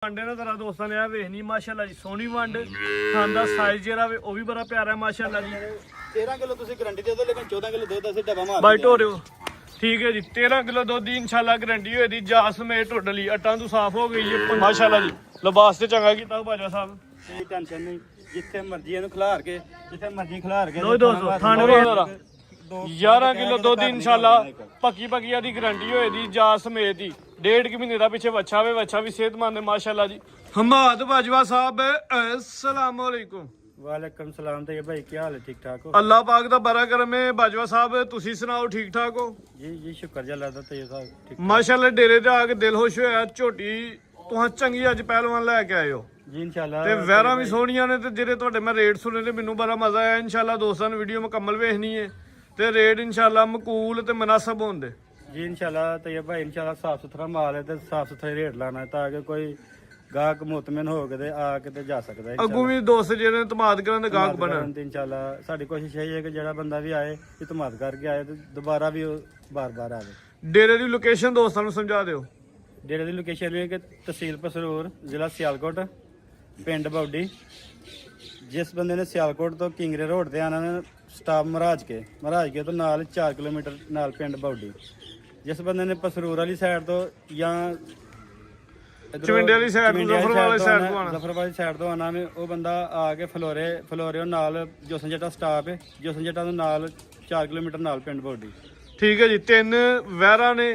ਵੰਡੇ ਨਾ ਤੇਰਾ ਦੋਸਤਾਂ ਨੇ ਆ ਵੇਖਣੀ ਮਾਸ਼ਾਅੱਲਾ ਜੀ ਸੋਹਣੀ ਵੰਡ ਥਾਂ ਦਾ ਸਾਈਜ਼ ਜਿਹੜਾ ਵੇ ਉਹ ਵੀ ਬੜਾ ਪਿਆਰਾ ਮਾਸ਼ਾਅੱਲਾ ਜੀ 13 ਕਿਲੋ ਤੁਸੀਂ ਗਾਰੰਟੀ ਦੇ ਦੋ ਲੇਕਿਨ 14 ਕਿਲੋ ਦੁੱਧ ਅਸੀਂ ਡੱਬਾ ਮਾਰ ਬਾਈਟ ਹੋ ਰਿਓ ਠੀਕ ਹੈ ਜੀ 13 ਕਿਲੋ ਦੁੱਧ ਦੀ ਇਨਸ਼ਾਅੱਲਾ ਗਾਰੰਟੀ ਹੋਏ ਦੀ ਜਾਸਮੇ ਟੋਟਲੀ ਅਟਾਂ ਤੋਂ ਸਾਫ਼ ਹੋ ਗਈ ਹੈ ਮਾਸ਼ਾਅੱਲਾ ਜੀ ਲਿਬਾਸ ਤੇ ਚੰਗਾ ਕੀਤਾ ਬਾਜਾ ਸਾਹਿਬ ਕੋਈ ਟੈਨਸ਼ਨ ਨਹੀਂ ਜਿੱਥੇ ਮਰਜ਼ੀ ਇਹਨੂੰ ਖਿਲਾਰ ਕੇ ਜਿੱਥੇ ਮਰਜ਼ੀ ਖਿਲਾਰ ਕੇ ਲੋ ਦੋਸਤੋ ਥਾਣੇ ਵੇਖ 11 ਕਿਲੋ ਦੁੱਧ ਇਨਸ਼ਾਅੱਲਾ ਪੱਕੀ ਪੱਕੀਆਂ ਦੀ ਗਾਰੰਟੀ ਹੋਏ ਦੀ ਜਾਸਮੇ ਦੀ 1.5 ਮਹੀਨੇ ਦਾ ਪਿੱਛੇ ਬੱਚਾ ਵੇ ਬੱਚਾ ਵੀ ਸਿਹਤਮੰਦ ਹੈ ਮਾਸ਼ਾਅੱਲਾ ਜੀ ਹਮਾਦ ਬਾਜਵਾ ਸਾਹਿਬ अस्सलाम वालेकुम ਵਾਲੇਕਮ ਸਲਾਮ ਤੇ ਭਾਈ ਕੀ ਹਾਲ ਹੈ ਠੀਕ ਠਾਕ ਹੋ ਅੱਲਾਹ ਪਾਕ ਦਾ ਬੜਾ ਕਰਮ ਹੈ ਬਾਜਵਾ ਸਾਹਿਬ ਤੁਸੀਂ ਸੁਣਾਓ ਠੀਕ ਠਾਕ ਹੋ ਜੀ ਸ਼ੁਕਰ ਜੀ ਅੱਲਾਹ ਦਾ ਤੇ ਸਾਹਿਬ ਠੀਕ ਮਾਸ਼ਾਅੱਲਾ ਡੇਰੇ ਤੇ ਆ ਕੇ ਦਿਲ ਖੁਸ਼ ਹੋਇਆ ਝੋਟੀ ਤੁਹਾਂ ਚੰਗੀ ਅੱਜ ਪਹਿਲਵਾਨ ਲੈ ਕੇ ਆਏ ਹੋ ਜੀ ਇਨਸ਼ਾਅੱਲਾ ਤੇ ਵਹਿਰਾਂ ਵੀ ਸੋਹਣੀਆਂ ਨੇ ਤੇ ਜਿਹੜੇ ਤੁਹਾਡੇ ਮੈਂ ਰੇਟ ਸੁਣੇ ਤੇ ਮੈਨੂੰ ਬੜਾ ਮਜ਼ਾ ਆਇਆ ਇਨਸ਼ਾਅੱਲਾ ਦੋਸਤਾਂ ਨੂੰ ਵੀਡੀਓ ਮੁਕੰਮਲ ਵੇਖਣੀ ਹੈ ਤੇ ਰੇਟ ਇਨਸ਼ਾਅੱਲਾ ਮਕੂਲ ਤੇ ਮੁਨਾਸਬ ਹੋਣਦੇ जी इंशाल्लाह तो ये भाई इंशाल्लाह साफ सुथरा माल है तो साफ सुथरा रेट लाना है ताकि कोई गाहक मुतमिन हो के आके ते जा सकता है ਅੱਗੋਂ ਵੀ ਦੋਸਤ ਜਿਹੜੇ ਇਤਮਾਦ ਕਰਨ ਦੇ ਗਾਹਕ ਬਣਨ इंशाल्लाह साडी कोशिश यही है कि जेड़ा बंदा भी आए इतमाद करके आए तो दोबारा भी बार बार आवे ਡੇਰੇ ਦੀ ਲੋਕੇਸ਼ਨ ਦੋਸਤਾਂ ਨੂੰ ਸਮਝਾ ਦਿਓ डेरे की लोकेशन है कि तहसील पसरूर जिला सियालकोट पिंड बौडी जिस बंदे ने सियालकोट तो किंगरे रोड ते आना ने स्टाफ महाराज के तो नाल 4 किलोमीटर नाल पिंड बौडी जिस बंदे ने पसरूर वाली साइड तो या ਚਵਿੰਡੇ ਵਾਲੀ ਸਾਈਡ ਤੋਂ ਜ਼ਫਰ ਵਾਲੀ ਸਾਈਡ ਤੋਂ ਆਣਾ ਜ਼ਫਰ ਵਾਲੀ ਸਾਈਡ ਤੋਂ ਆਣਾ ਮੈਂ ਉਹ ਬੰਦਾ ਆ ਕੇ ਫਲੋਰੇ ਨਾਲ ਜੋਸਨ ਜੱਟਾ ਸਟਾਪ ਹੈ ਜੋਸਨ ਜੱਟਾ ਤੋਂ ਨਾਲ 4 ਕਿਲੋਮੀਟਰ ਨਾਲ ਪਿੰਡ ਬੌਡੀ ਠੀਕ ਹੈ ਜੀ 3 ਵਹਿਰਾਂ ਨੇ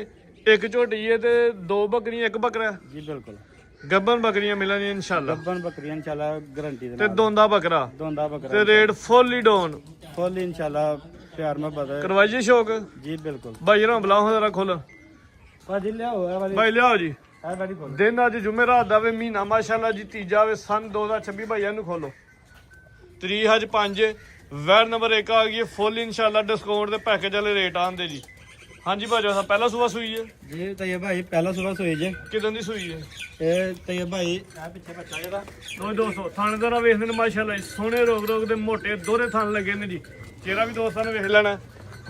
ਇੱਕ ਝੋਟੀ ਹੈ ਤੇ 2 ਬੱਕਰੀਆਂ ਇੱਕ ਬੱਕਰਾ ਜੀ ਬਿਲਕੁਲ ਗੱਬਨ ਬੱਕਰੀਆਂ ਮਿਲਣਗੀਆਂ ਇਨਸ਼ਾਅੱਲਾ ਗੱਬਨ ਬੱਕਰੀਆਂ ਇਨਸ਼ਾਅੱਲਾ ਗਾਰੰਟੀ ਦੇ ਤੇ ਦੋਂਦਾ ਬੱਕਰਾ ਦੋਂਦਾ ਬੱਕਰਾ ਤੇ ਰੇਟ ਫੁੱਲੀ ਡਾਊਨ ਫੁੱਲ ਇਨਸ਼ਾਅੱਲਾ ਪਿਆਰ ਮੁਹੱਬਤ ਹੈ ਕਰਵਾਈਏ ਸ਼ੌਕ ਜੀ ਬਿਲਕੁਲ ਭਾਈ ਰਾਂ ਬਲਾਓ ਜਰਾ ਖੋਲ ਭਾਜੀ ਲਿਆਓ ਇਹ ਵਾਲੀ ਭਾਈ ਲਿਆਓ ਜੀ ਇਹ ਵਾਲੀ ਖੋਲ ਦਿਨ ਅੱਜ ਜੁਮੇਰਾਤ ਦਾ ਵੇ ਮਹੀਨਾ ਮਾਸ਼ਾਅੱਲਾ ਜੀ ਤੀਜਾ ਵੇ ਸਨ 2026 ਭਾਈਆਂ ਨੂੰ ਖੋਲੋ ਤਰੀਕ ਅੱਜ 5 ਵੈਰ ਨੰਬਰ 1 ਆ ਗਈ ਫੁੱਲ ਇਨਸ਼ਾਅੱਲਾ ਡਿਸਕਾਊਂਟ ਦੇ ਪੈਕੇਜ ਵਾਲੇ ਰੇਟ ਆਂਦੇ ਜੀ ਹਾਂਜੀ ਭਾਜੋ ਸਾਹਿਬ ਪਹਿਲਾ ਸੂਆ ਸੂਈ ਹੈ ਜੀ ਤਈਬ ਭਾਈ ਪਹਿਲਾ ਸੁਬਾ ਸੋਈ ਜੇ ਕਿਦਾਂ ਦੀ ਸੂਈ ਹੈ ਇਹ ਤਈਬ ਭਾਈ ਇਹ ਪਿੱਛੇ ਬੱਚਾ ਜਿਹੜਾ ਦੋਸਤੋ ਥਾਣੇਦਾਰਾ ਵੇਖਦੇ ਨੇ ਮਾਸ਼ਾਅੱਲਾ ਸੋਹਣੇ ਰੋਗ ਦੇ ਮੋਟੇ ਦੋਹਰੇ ਥਣ ਲੱਗੇ ਨੇ ਜੀ ਚਿਹਰਾ ਵੀ ਦੋਸਤਾਂ ਨੇ ਵੇਖ ਲੈਣਾ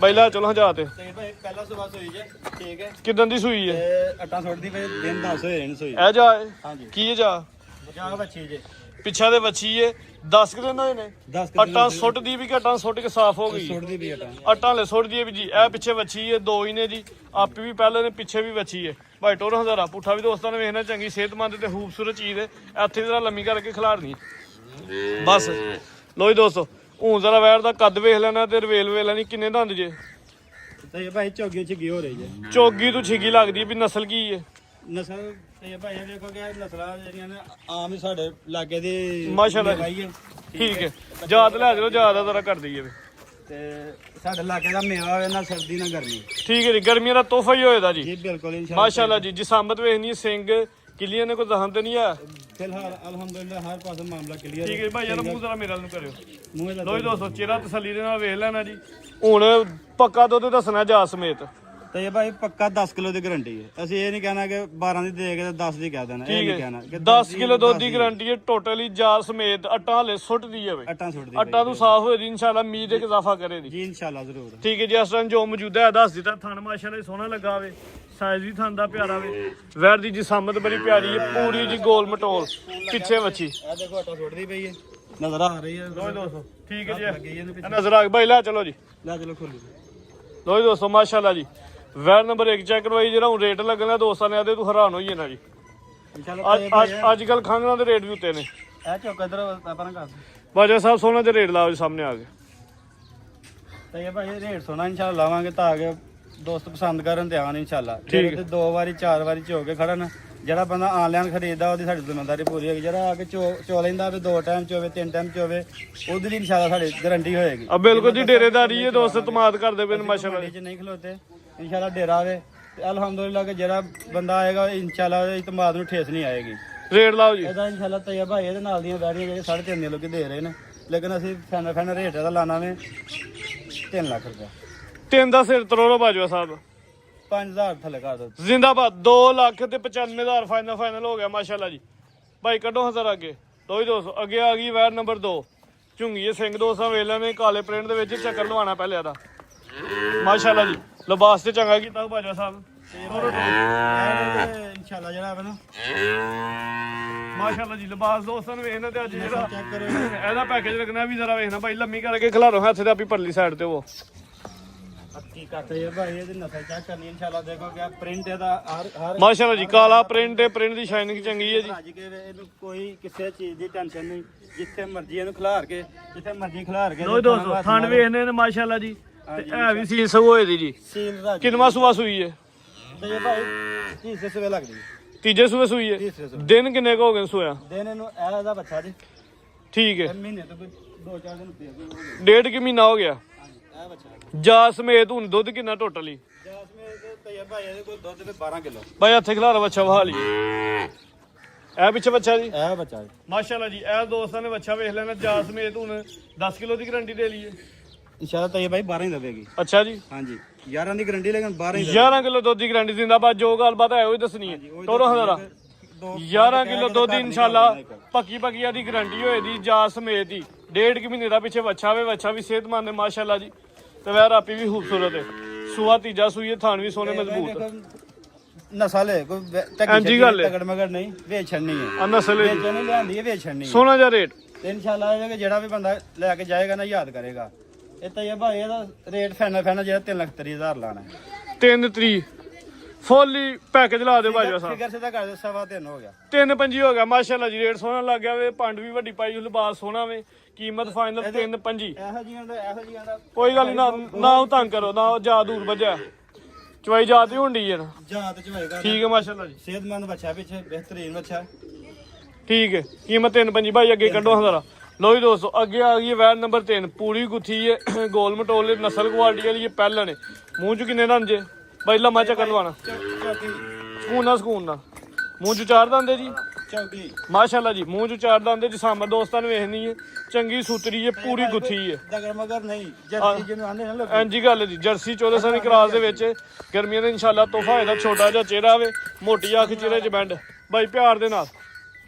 ਪਹਿਲਾ ਚਲੋ ਹਜਾ ਤੇ ਤਈਬ ਭਾਈ ਪਹਿਲਾ ਸੁਬਾ ਸੋਈ ਜੇ ਠੀਕ ਹੈ ਕਿਦਾਂ ਦੀ ਸੂਈ ਹੈ ਇਹ ਅੱਟਾ ਸੁੱਟਦੀ ਪਈ ਦਿਨ 10 ਹੋਏ ਨੇ ਸੋਈ ਇਹ ਜਾ ਹਾਂਜੀ ਕੀ ਇਹ ਜਾ ਬਚਾ ਬੱਚੀ ਜੇ ਪਿੱਛਾ ਦੇ ਬੱਚੀ ਏ 10 ਕਿ ਦਿਨ ਹੋਏ ਨੇ 10 ਅੱਟਾਂ ਸੁੱਟਦੀ ਵੀ ਘਟਾਂ ਸੁੱਟ ਕੇ ਸਾਫ਼ ਹੋ ਗਈ ਸੁੱਟਦੀ ਵੀ ਅੱਟਾ ਅੱਟਾਂ ਲੈ ਸੁੱਟਦੀ ਵੀ ਜੀ ਇਹ ਪਿੱਛੇ ਬੱਚੀ ਏ 2 ਹੀ ਨੇ ਜੀ ਆਪੀ ਵੀ ਪਹਿਲੇ ਨੇ ਪਿੱਛੇ ਵੀ ਬੱਚੀ ਏ ਭਾਈ ਟੋਰ ਹਜ਼ਾਰਾ ਪੁੱਠਾ ਵੀ ਦੋਸਤਾਂ ਨੇ ਵੇਖਣਾ ਚੰਗੀ ਸਿਹਤਮੰਦ ਤੇ ਖੂਬਸੂਰਤ ਚੀਜ਼ ਏ ਇੱਥੇ ਜਰਾ ਲੰਮੀ ਕਰਕੇ ਖਿਲਾਰਨੀ ਬਸ ਲੋ ਜੀ ਦੋਸਤੋ ਹੁਣ ਜ਼ਰਾ ਵੈਰ ਦਾ ਕੱਦ ਵੇਖ ਲੈਣਾ ਤੇ ਰਵੇਲ ਵੇਖ ਲੈਣੀ ਕਿੰਨੇ ਦੰਦ ਜੇ ਤਈਬ ਭਾਈ ਝੋਗੀ ਛਿੱਗੀ ਹੋ ਰਹੀ ਜੇ ਚੋਗੀ ਤੋਂ ਛਿੱਗੀ ਲੱਗਦੀ ਵੀ ਨਸਲ ਕੀ ਏ ਨਸਲ ਤਈਬ ਭਾਈ ਇਹ ਦੇਖੋ ਕਿ ਇਹ ਨਸਲਾਂ ਜਿਹੜੀਆਂ ਨੇ ਆਮ ਹੀ ਸਾਡੇ ਲਾਗੇ ਦੀ ਮਾਸ਼ਾਅੱਲਾ ਜੀ। ਭਾਈ ਹੈ ਠੀਕ ਹੈ ਯਾਦ ਲੈ ਜਾਓ ਜ਼ਿਆਦਾ ਜ਼ਰਾ ਕਰ ਦਈਏ ਵੀ ਤੇ ਸਾਡੇ ਇਲਾਕੇ ਦਾ ਮੇਵਾ ਹੋਵੇ ਨਾ ਸਰਦੀ ਨਾ ਗਰਮੀ ਠੀਕ ਹੈ ਜੀ ਗਰਮੀਆਂ ਦਾ ਤੋਹਫਾ ਹੀ ਹੋਏਦਾ ਜੀ ਜੀ ਬਿਲਕੁਲ ਇਨਸ਼ਾਅੱਲਾ ਮਾਸ਼ਾਅੱਲਾ ਜੀ ਜਿਸਾਮਤ ਵੇਖਣੀ ਸਿੰਘ ਕਿਲੀਆਂ ਨੇ ਕੋਈ ਜ਼ਖਮ ਤੇ ਨਹੀਂ ਆ ਫਿਲਹਾਲ ਅਲਹਮਦੁਲਿਲਾ ਹਰ ਪਾਸੇ ਮਾਮਲਾ ਕਲੀਅਰ ਠੀਕ ਹੈ ਭਾਈ ਯਾਰ ਮੂੰਹ ਜ਼ਰਾ ਮੇਰੇ ਵੱਲ ਨੂੰ ਕਰਿਓ ਮੂੰਹ ਦਾ ਲੋ ਜੀ ਦੋਸਤੋ ਚਿਹਰਾ ਤਸੱਲੀ ਦੇ ਨਾਲ ਵੇਖ ਲੈਣਾ ਜੀ ਹੁਣ ਪੱਕਾ ਦੁੱਧ ਦੱਸਣਾ ਜਾ ਸਮੇਤ ਤੇ ਇਹ ਭਾਈ ਪੱਕਾ 10 ਕਿਲੋ ਦੀ ਗਾਰੰਟੀ ਹੈ ਅਸੀਂ ਇਹ ਨਹੀਂ ਕਹਿਣਾ ਕਿ 12 ਦੀ ਦੇ ਕੇ ਤੇ 10 ਦੀ ਕਹਿ ਦੇਣਾ ਇਹ ਠੀਕ ਨਹੀਂ ਹੈ ਕਹਿਣਾ ਕਿ 10 ਕਿਲੋ ਦੁੱਧ ਦੀ ਗਾਰੰਟੀ ਹੈ ਟੋਟਲੀ ਜਾ ਸਮੇਤ ਅੱਟਾਂ ਹਲੇ ਸੁੱਟਦੀ ਹੈ ਅੱਟਾਂ ਸੁੱਟਦੀ ਅੱਟਾਂ ਤੋਂ ਸਾਫ਼ ਹੋਏ ਦੀ ਇਨਸ਼ਾਅੱਲਾ ਮੀਂਹ ਦੇ ਇਜ਼ਾਫਾ ਕਰੇ ਦੀ ਜੀ ਇਨਸ਼ਾਅੱਲਾ ਜ਼ਰੂਰ ਠੀਕ ਹੈ ਜੀ ਇਸ ਟਾਈਮ ਜੋ ਮੌਜੂਦਾ ਹੈ ਦੱਸ ਦਿੱਤਾ ਥਣ ਮਾਸ਼ਾਅੱਲਾ ਸੋਹਣਾ ਲੱਗਾ ਵੇ ਸਾਈਜ਼ ਵੀ ਥਣ ਦਾ ਪਿਆਰਾ ਵੇ ਵੈਰ ਦੀ ਜਿਸਾਮਤ ਬੜੀ ਪਿਆਰੀ ਹੈ ਪੂਰੀ ਜੀ ਗੋਲ ਮਟੋਲ ਪਿੱਛੇ ਵੱਛੀ ਇਹ ਦੇਖੋ ਅੱਟਾ ਸੁੱਟਦੀ ਪਈ ਹੈ ਨਜ਼ਰ ਆ ਰਹੀ ਹੈ ਲੋ ਦੋਸਤੋ ਠੀਕ ਹੈ ਜੀ ਨਜ਼ਰ ਆ ਗਈ ਭਾਈ ਲੈ ਚਲੋ ਜੀ ਲੈ ਚਲੋ ਖੋਲੀ ਲੋ ਜੀ ਦੋਸਤੋ ਮਾਸ਼ਾਅੱਲਾ ਜੀ ਵੈਰ ਨੰਬਰ 1 ਚੈੱਕ ਕਰਵਾਈ ਜਿਹੜਾ ਹੁਣ ਰੇਟ ਲੱਗਣਾ ਦੋਸਤਾਂ ਨੇ ਆਦੇ ਤੂੰ ਹੈਰਾਨ ਹੋਈ ਜਾਣਾ ਜੀ ਇਨਸ਼ਾਅੱਲਾ ਅੱਜ ਕੱਲ ਖਾਂਗਰਾਂ ਦੇ ਰੇਟ ਵੀ ਉੱਤੇ ਨੇ ਇਹ ਚੁੱਕ ਇਧਰ ਆਪਾਂ ਨਾ ਕਰ ਬਾਜਾ ਸਾਹਿਬ ਸੋਨਾ ਦੇ ਰੇਟ ਲਾਓ ਜੀ ਸਾਹਮਣੇ ਆ ਕੇ ਤੇ ਇਹ ਭਾਈ ਰੇਟ ਸੋਨਾ ਇਨਸ਼ਾਅੱਲਾ ਲਾਵਾਂਗੇ ਤਾਂ ਕਿ ਦੋਸਤ ਪਸੰਦ ਕਰਨ ਤੇ ਆਣ ਇਨਸ਼ਾਅੱਲਾ ਤੇ 2 ਵਾਰੀ 4 ਵਾਰੀ ਝੋ ਕੇ ਖੜਨ ਜਿਹੜਾ ਬੰਦਾ ਆਨਲਾਈਨ ਖਰੀਦਦਾ ਉਹਦੀ ਸਾਡੀ ਜ਼ਿੰਮੇਵਾਰੀ ਪੂਰੀ ਹੋਏਗੀ ਜਿਹੜਾ ਆ ਕੇ ਚੋ ਲੈਂਦਾ ਵੀ 2 ਟਾਈਮ ਚੋਵੇ 3 ਟਾਈਮ ਚੋਵੇ ਉਹਦੀ ਲਈ ਇਨਸ਼ਾਅੱਲਾ ਸਾਡੀ ਗਾਰੰਟੀ ਹੋਏਗੀ ਆ ਬਿਲਕੁਲ ਜੀ ਡੇਰੇਦਾਰੀ ਇਹ ਦੋਸਤ ਇਤਮਾਦ ਕਰਦੇ ਪਏ ਨੇ ਮਾਸ਼ਾਅੱਲਾ ਮੰਡੀ 'ਚ ਨਹੀਂ ਖਲੋਤੇ ਇਨਸ਼ਾਅੱਲਾ ਡੇਰਾ ਆਵੇ ਤੇ ਅਲਹਮਦੁਲਿਲਾ ਕਿ ਜਿਹੜਾ ਬੰਦਾ ਆਏਗਾ ਇਨਸ਼ਾਅੱਲਾ ਉਹਦੇ ਇਤਮਾਦ ਨੂੰ ਠੇਸ ਨਹੀਂ ਆਏਗੀ ਰੇਟ ਲਾਓ ਜੀ ਇਹਦਾ ਇਨਸ਼ਾਅੱਲਾ ਤਈਬ ਭਾਈ ਇਹਦੇ ਨਾਲ ਦੀਆਂ ਬੈਠੀਆਂ ਜਿਹੜੇ 3.5 ਦੇ ਲੋਕੀ ਦੇ ਰਹੇ ਨੇ ਲੇਕਿਨ ਅਸੀਂ ਫੈਨ ਰੇਟ ਇਹਦਾ ਲਾਣਾ ਵੇ 3 ਲੱਖ ਰੁਪਏ 3 ਦਾ ਸਿਰ ਤਰੋੜੋ ਬਾਜਵਾ ਸਾਹਿਬ 5000 ਥੱਲੇ ਕਰ ਦੋ ਜ਼ਿੰਦਾਬਾਦ 2 ਲੱਖ ਤੇ 95000 ਫਾਈਨਲ ਹੋ ਗਿਆ ਮਾਸ਼ਾਅੱਲਾ ਜੀ ਭਾਈ ਕੱਢੋ ਹਜ਼ਾਰ ਅੱਗੇ ਲੋ ਜੀ ਦੋਸਤੋ ਅੱਗੇ ਆ ਗਈ ਵੈਰ ਨੰਬਰ 2 ਝੁੰਗੀਏ ਸਿੰਘ ਦੋਸਤਾਂ ਵੇਖ ਲੈਣੇ ਕਾਲੇ ਪ੍ਰਿੰਟ ਦੇ ਵਿੱਚ ਚੱਕਰ ਲਵਾਉਣਾ ਪਹਿਲੇ ਇਹਦਾ ਮਾਸ਼ਾਅੱਲਾ ਜੀ ਲਿਬਾਸ ਤੇ ਚੰਗਾ ਕੀਤਾ ਬਾਜਵਾ ਸਾਹਿਬ ਇਨਸ਼ਾਅੱਲਾ ਜਿਹੜਾ ਆਵੇ ਨਾ ਮਾਸ਼ਾਅੱਲਾ ਜੀ ਲਿਬਾਸ ਦੋਸਤਾਂ ਨੂੰ ਵੇਖਣਾ ਤੇ ਅੱਜ ਜਿਹੜਾ ਚੈੱਕ ਕਰੋ ਇਹਦਾ ਪੈਕੇਜ ਲੱਗਣਾ ਵੀ ਜ਼ਰਾ ਵੇਖਣਾ ਭਾਈ ਲੰਮੀ ਕਰਕੇ ਖਿਲਾਰੋ ਹੱਥ ਤੇ ਆਪੀ ਪਰਲੀ ਸਾਈਡ ਤੇ ਉਹ ਅੱਕੀ ਕਰਤੇ ਇਹ ਭਾਈ ਇਹਦੀ ਨਸਲ ਚੈੱਕ ਕਰਨੀ ਇਨਸ਼ਾਅੱਲਾ ਦੇਖੋ ਕਿ ਪ੍ਰਿੰਟ ਇਹਦਾ ਹਰ ਮਾਸ਼ਾਅੱਲਾ ਜੀ ਕਾਲਾ ਪ੍ਰਿੰਟ ਤੇ ਪ੍ਰਿੰਟ ਦੀ ਸ਼ਾਈਨਿੰਗ ਚੰਗੀ ਹੈ ਜੀ ਭੱਜ ਕੇ ਇਹਨੂੰ ਕੋਈ ਕਿਸੇ ਚੀਜ਼ ਦੀ ਟੈਨਸ਼ਨ ਨਹੀਂ ਜਿੱਥੇ ਮਰਜ਼ੀ ਇਹਨੂੰ ਖਿਲਾਰ ਕੇ ਜਿੱਥੇ ਮਰਜ਼ੀ ਖਿਲਾਰ ਕੇ ਲੋ ਦੋਸਤੋ ਥਣ ਵੇਖਨੇ ਨੇ ਮਾਸ਼ਾਅੱਲਾ ਜੀ ਤੇ ਇਹ ਵੀ ਸੀਲ ਸਗੋਏ ਦੀ ਜੀ ਸੀਲ ਰਾਜ ਕਿੰਨਵਾ ਸੂਆ ਸੂਈ ਹੈ ਤੇ ਇਹ ਭਾਈ ਤੀਸਰੇ ਸਵੇ ਲੱਗਦੀ ਤੀਜੇ ਸੂਏ ਸੂਈ ਹੈ ਤੀਸਰੇ ਸਵੇ ਦਿਨ ਕਿੰਨੇ ਕੁ ਹੋ ਗਏ ਸੋਇਆ ਦਿਨ ਇਹਨੂੰ ਇਹ ਦਾ ਬੱਚਾ ਜੀ ਠੀਕ ਹੈ ਮਹੀਨੇ ਤੋਂ 2-4 ਦਿਨ ਉੱਤੇ ਹੋ ਗਏ ਡੇਢ ਕਿ ਮਹੀਨਾ ਹੋ ਗਿਆ ਇਹ ਬੱਚਾ ਜਾ ਸਮੇਤ ਹੁਣ ਦੁੱਧ ਕਿੰਨਾ ਟੋਟਲੀ ਜੈਸਮੀਨ ਦੇ ਤੇ ਭਾਈ ਇਹਦੇ ਕੋਲ ਦੁੱਧ ਦੇ 12 ਕਿਲੋ ਭਾਈ ਹੱਥੇ ਖਿਲਾਰਾ ਬੱਚਾ ਵਹਾ ਲਈਏ ਇਹ ਪਿੱਛੇ ਬੱਚਾ ਜੀ ਇਹ ਬੱਚਾ ਜੀ ਮਾਸ਼ਾਅੱਲਾ ਜੀ ਇਹ ਦੋਸਤਾਂ ਨੇ ਬੱਚਾ ਵੇਖ ਲੈਣਾ ਜਾ ਸਮੇਤ ਹੁਣ 10 ਕਿਲੋ ਦੀ ਗਾਰੰਟੀ ਦੇ ਲਈਏ ਇਨਸ਼ਾਅੱਲਾ ਤਾਂ ਇਹ ਭਾਈ 12 ਹੀ ਦੇਵੇਗੀ ਅੱਛਾ ਜੀ ਹਾਂਜੀ 11 ਦੀ ਗਾਰੰਟੀ ਲੇਕਿਨ 12 ਹੀ 11 ਕਿਲੋ ਦੁੱਧ ਦੀ ਗਾਰੰਟੀ ਦਿੰਦਾ ਬਾ ਜੋ ਗੱਲਬਾਤ ਹੈ ਉਹ ਹੀ ਦੱਸਣੀ ਹੈ ਤੋਰੋ ਹਜ਼ਾਰਾ 11 ਕਿਲੋ ਦੁੱਧ ਦੀ ਇਨਸ਼ਾਅੱਲਾ ਪੱਕੀ ਪੱਕੀਆਂ ਦੀ ਗਾਰੰਟੀ ਹੋਏ ਦੀ ਜਾ ਸਮੇਤ ਹੀ ਡੇਢ ਕਿ ਮਹੀਨੇ ਦਾ ਪਿੱਛੇ ਬੱਚਾ ਵੇ ਬੱਚਾ ਵੀ ਸਿਹਤਮੰਦ ਹੈ ਮਾਸ਼ਾਅੱਲਾ ਜੀ ਤੇ ਵੈਰ ਆਪੀ ਵੀ ਖੂਬਸੂਰਤ ਹੈ ਸੂਆ ਤੀਜਾ ਸੂਈ ਹੈ ਥਾਨ ਵੀ ਸੋਨੇ ਮਜ਼ਬੂਤ ਨਸਲ ਹੈ ਕੋਈ ਹਾਂਜੀ ਗੱਲ ਹੈ। ਤਗੜ ਮਗੜ ਨਹੀਂ ਵੇਚਣ ਨਹੀਂ ਹੈ ਆ ਨਸਲ ਹੈ ਜੀ। ਵੇਚਣ ਨਹੀਂ ਲਿਆਂਦੀ ਹੈ ਵੇਚਣ ਨਹੀਂ ਸੋਨਾ ਜਿਹਾ ਰੇਟ ਤੇ ਇਨਸ਼ਾਅੱਲਾ ਇਹ ਕਿ ਜਿਹੜਾ ਵੀ ਬੰਦਾ ਲੈ ਕੇ ਜਾਏਗਾ ਨਾ ਯਾਦ ਕਰੇਗਾ ਇਹ ਤਾਂ ਇਹ ਭਾਈ ਇਹਦਾ ਰੇਟ ਫਾਈਨਲ ਜਿਹੜਾ 3,30,000 ਲਾਣਾ ਹੈ 3 ਤਰੀਕ ਫੁੱਲੀ ਪੈਕੇਜ ਲਾ ਦਿਓ ਭਾਜਵਾ ਸਾਹਿਬ ਫਿਗਰ ਸਿੱਧਾ ਕਰ ਦਿਓ 3.5 ਹੋ ਗਿਆ 3.5 ਹੋ ਗਿਆ ਮਾਸ਼ਾਅੱਲਾ ਜੀ ਰੇਟ ਸੋਹਣਾ ਲੱਗ ਗਿਆ ਵੇ ਪੰਡ ਵੀ ਵੱਡੀ ਪਾਈ ਲਿਬਾਸ ਸੋਹਣਾ ਵੇ ਕੀਮਤ ਫਾਈਨਲ 3.5 ਇਹੋ ਜਿਹੀਆਂ ਦਾ ਕੋਈ ਗੱਲ ਨਹੀਂ ਨਾ ਉਹ ਤੰਗ ਕਰੋ ਨਾ ਉਹ ਜਾ ਦੂਰ ਵੱਜਾ ਚਵਾਈ ਜਾਤ ਹੀ ਹੁੰਦੀ ਹੈ ਨਾ ਜਾਤ ਚ ਹੋਏਗਾ ਠੀਕ ਹੈ ਮਾਸ਼ਾਅੱਲਾ ਜੀ ਸਿਹਤਮੰਦ ਬੱਚਾ ਪਿੱਛੇ ਬਿਹਤਰੀਨ ਬੱਚਾ ਠੀਕ ਹੈ ਕੀਮਤ 3.5 ਭਾਈ ਅੱਗੇ ਕੱਢੋ ਹਜ਼ਾਰਾ ਲੋ ਜੀ ਦੋਸਤੋ ਅੱਗੇ ਆ ਗਈ ਹੈ ਵੈਨ ਨੰਬਰ 3 ਪੂਰੀ ਗੁੱਥੀ ਹੈ ਗੋਲ ਮਟੋਲੇ ਨਸਲ ਕੁਆਲਿਟੀ ਵਾਲੀ ਹੈ ਪਹਿਲਾਂ ਨੇ ਮੂੰਹ ਚ ਕਿੰਨੇ ਦੰਦ ਜੇ ਬਾਈ ਲੰਮਾ ਚੱਕਰ ਲਵਾਣਾ ਚੌਕੀ ਸਕੂਨ ਨਾਲ ਮੂੰਹ ਚ ਚਾਰ ਦੰਦੇ ਜੀ ਚੌਕੀ ਮਾਸ਼ਾਅੱਲਾ ਜੀ ਮੂੰਹ ਚ ਚਾਰ ਦੰਦੇ ਜਿਸਾਮਤ ਦੋਸਤਾਂ ਨੂੰ ਵੇਖਣੀ ਹੈ ਚੰਗੀ ਸੂਤਰੀ ਹੈ ਪੂਰੀ ਗੁੱਥੀ ਹੈ ਦਗੜ ਮਗਰ ਨਹੀਂ ਜਰਸੀ ਜਿਹਨੂੰ ਆਂਦੇ ਨਾ ਲੋਕ ਐਂਜੀ ਗੱਲ ਹੈ ਜੀ ਜਰਸੀ 1400 ਕਰਾਸ ਦੇ ਵਿੱਚ ਗਰਮੀਆਂ ਦਾ ਇਨਸ਼ਾਅੱਲਾ ਤੋਹਫਾ ਇਹਦਾ ਛੋਟਾ ਜਿਹਾ ਚਿਹਰਾ ਆਵੇ ਮੋਟੀ ਅੱਖ ਚਿਹਰੇ 'ਚ ਬੈਂਡ ਬਾਈ ਪਿਆਰ ਦੇ ਨਾਲ